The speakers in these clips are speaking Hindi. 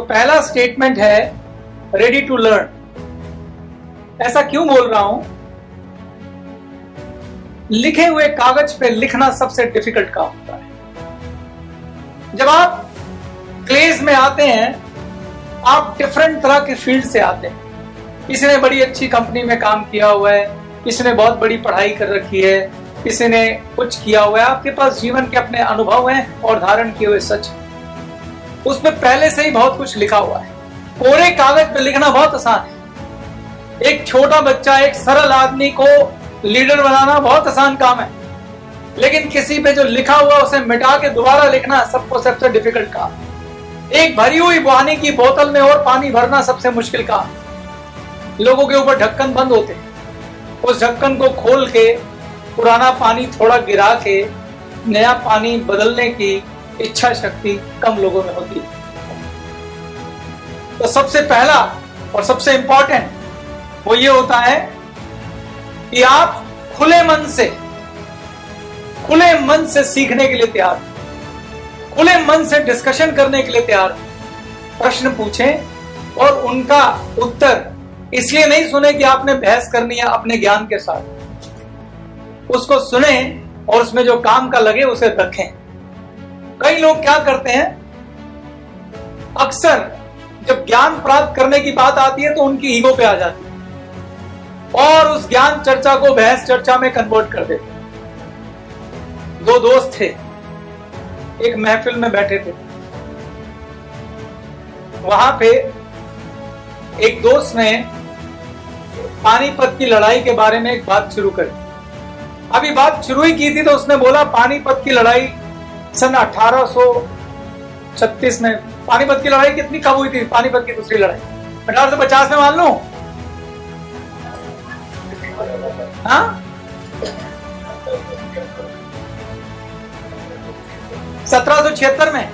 पहला स्टेटमेंट है रेडी टू लर्न। ऐसा क्यों बोल रहा हूं? लिखे हुए कागज पे लिखना सबसे डिफिकल्ट काम होता है। जब आप क्लेज में आते हैं, आप डिफरेंट तरह के फील्ड से आते हैं। किसी ने बड़ी अच्छी कंपनी में काम किया हुआ है, किसी ने बहुत बड़ी पढ़ाई कर रखी है, किसी ने कुछ किया हुआ है। आपके पास जीवन के अपने अनुभव हैं और धारण किए हुए सच, उसमें पहले से ही बहुत कुछ लिखा हुआ है। कोरे कागज पे लिखना बहुत आसान है। एक छोटा बच्चा, एक सरल आदमी को लीडर बनाना बहुत आसान काम है, लेकिन किसी पे जो लिखा हुआ उसे मिटा के दोबारा लिखना सबसे डिफिकल्ट काम। एक भरी हुई पानी की बोतल में और पानी भरना सबसे मुश्किल काम। लोगों के ऊपर ढक्कन बंद होते हैं, उस ढक्कन को खोल के पुराना पानी थोड़ा गिरा के नया पानी बदलने की इच्छा शक्ति कम लोगों में होती है। तो सबसे पहला और सबसे इंपॉर्टेंट वो ये होता है कि आप खुले मन से सीखने के लिए तैयार, खुले मन से डिस्कशन करने के लिए तैयार। प्रश्न पूछें और उनका उत्तर इसलिए नहीं सुने कि आपने बहस करनी है अपने ज्ञान के साथ। उसको सुने और उसमें जो काम का लगे उसे रखें। कई लोग क्या करते हैं, अक्सर जब ज्ञान प्राप्त करने की बात आती है तो उनकी ईगो पे आ जाती है और उस ज्ञान चर्चा को बहस चर्चा में कन्वर्ट कर देते हैं। दो दोस्त थे, एक महफिल में बैठे थे। वहां पे एक दोस्त ने पानीपत की लड़ाई के बारे में एक बात शुरू करी। अभी बात शुरू ही की थी तो उसने बोला पानीपत की लड़ाई सन 1836 में। पानीपत की लड़ाई कितनी कब हुई थी? पानीपत की दूसरी लड़ाई 1850 में मान लो। हाँ, 1776 में,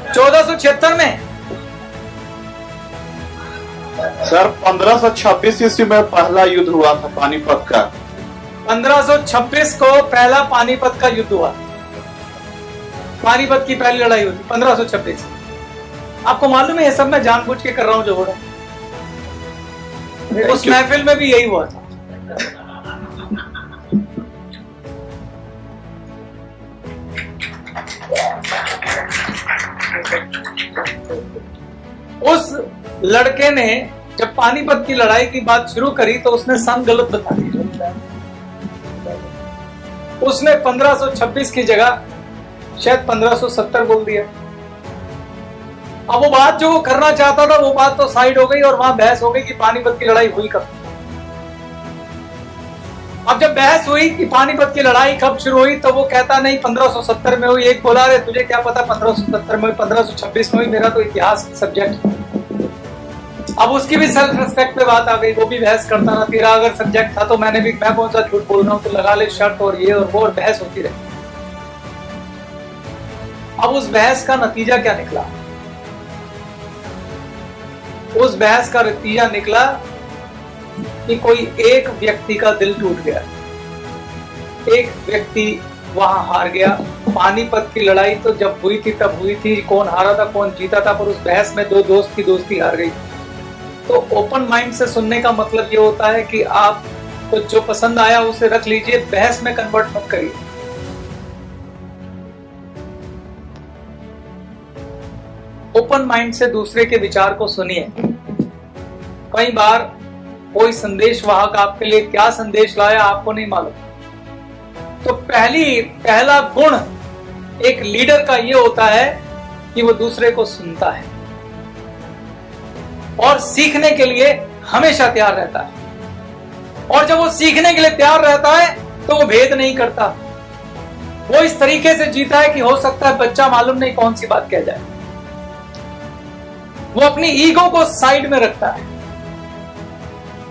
1476 में। सर 1526 ईस्वी में पहला युद्ध हुआ था पानीपत का। 1526 को पहला पानीपत का युद्ध हुआ। पानीपत की पहली लड़ाई हुई 1526। आपको मालूम है ये सब मैं जानबूझ के कर रहा हूं जो हो रहा है। उस महफिल में भी यही हुआ था। उस लड़के ने जब पानीपत की लड़ाई की बात शुरू करी तो उसने सन गलत बता दिया। उसने 1526 की जगह शायद 1570 बोल दिया। अब वो बात जो वो करना चाहता था वो बात तो साइड हो गई और वहां बहस हो गई कि पानीपत की लड़ाई हुई कब। अब जब बहस हुई कि पानीपत की लड़ाई कब शुरू हुई तो वो कहता नहीं 1570 में हुई। एक बोला, रे तुझे क्या पता 1570 में हुई, 1526 में हुई, मेरा तो इतिहास सब्जेक्ट। अब उसकी भी सेल्फ रिस्पेक्ट पे बात आ गई। वो भी बहस करता रहा, तेरा अगर सब्जेक्ट था तो मैं कौन सा झूठ बोल रहा हूं, तो लगा ले शर्त और ये और वो, और बहस होती रही। अब उस बहस का नतीजा क्या निकला? उस बहस का नतीजा निकला कि कोई एक व्यक्ति का दिल टूट गया, एक व्यक्ति वहां हार गया। पानीपत की लड़ाई तो जब हुई थी तब हुई थी, कौन हारा था कौन जीता था, पर उस बहस में दो दोस्त की दोस्ती हार गई। तो ओपन माइंड से सुनने का मतलब ये होता है कि आप को जो पसंद आया उसे रख लीजिए, बहस में कन्वर्ट मत करिए। ओपन माइंड से दूसरे के विचार को सुनिए। कई बार कोई संदेश वाहक आपके लिए क्या संदेश लाया आपको नहीं मालूम। तो पहला गुण एक लीडर का यह होता है कि वो दूसरे को सुनता है और सीखने के लिए हमेशा तैयार रहता है। और जब वो सीखने के लिए तैयार रहता है तो वो भेद नहीं करता। वो इस तरीके से जीता है कि हो सकता है बच्चा मालूम नहीं कौन सी बात कह जाए। वो अपनी ईगो को साइड में रखता है,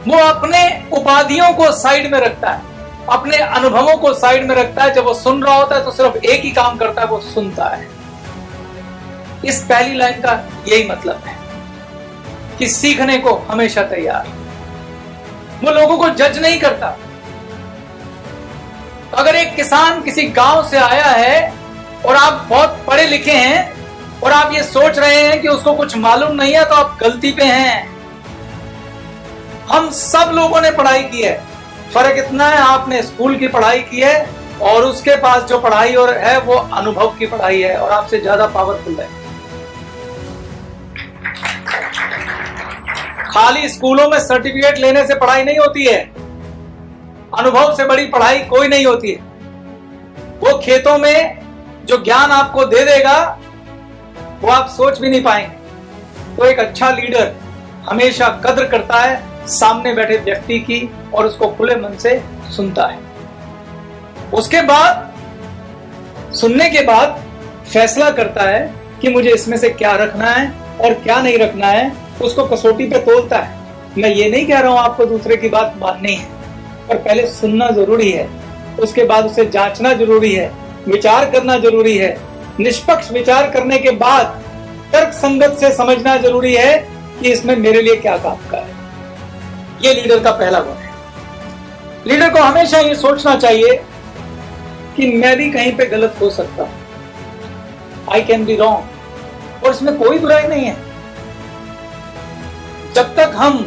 वो अपने उपाधियों को साइड में रखता है, अपने अनुभवों को साइड में रखता है। जब वो सुन रहा होता है तो सिर्फ एक ही काम करता है, वो सुनता है। इस पहली लाइन का यही मतलब है कि सीखने को हमेशा तैयार। वो लोगों को जज नहीं करता। अगर एक किसान किसी गांव से आया है और आप बहुत पढ़े लिखे हैं और आप ये सोच रहे हैं कि उसको कुछ मालूम नहीं है, तो आप गलती पे हैं। हम सब लोगों ने पढ़ाई की है, फर्क इतना है आपने स्कूल की पढ़ाई की है और उसके पास जो पढ़ाई और है वो अनुभव की पढ़ाई है और आपसे ज्यादा पावरफुल है। खाली स्कूलों में सर्टिफिकेट लेने से पढ़ाई नहीं होती है, अनुभव से बड़ी पढ़ाई कोई नहीं होती है। वो खेतों में जो ज्ञान आपको दे देगा वो आप सोच भी नहीं पाएंगे। तो एक अच्छा लीडर हमेशा कद्र करता है सामने बैठे व्यक्ति की और उसको खुले मन से सुनता है। उसके बाद सुनने के बाद फैसला करता है कि मुझे इसमें से क्या रखना है और क्या नहीं रखना है, उसको कसौटी पे तोलता है। मैं ये नहीं कह रहा हूं आपको दूसरे की बात माननी है, पर पहले सुनना जरूरी है, उसके बाद उसे जांचना जरूरी है, विचार करना जरूरी है। निष्पक्ष विचार करने के बाद तर्क संगत से समझना जरूरी है कि इसमें मेरे लिए क्या काम का है। ये लीडर का पहला गुण है। लीडर को हमेशा ये सोचना चाहिए कि मैं भी कहीं पे गलत हो सकता हूं, आई कैन बी रॉन्ग, और इसमें कोई बुराई नहीं है। जब तक हम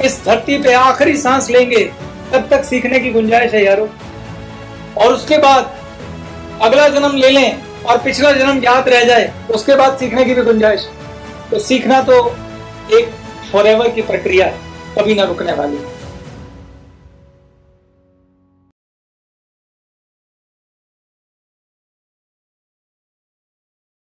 इस धरती पे आखिरी सांस लेंगे तब तक सीखने की गुंजाइश है यारों। और उसके बाद अगला जन्म ले लें और पिछला जन्म याद रह जाए, उसके बाद सीखने की भी गुंजाइश। तो सीखना तो एक फॉरएवर की प्रक्रिया है, कभी ना रुकने वाली।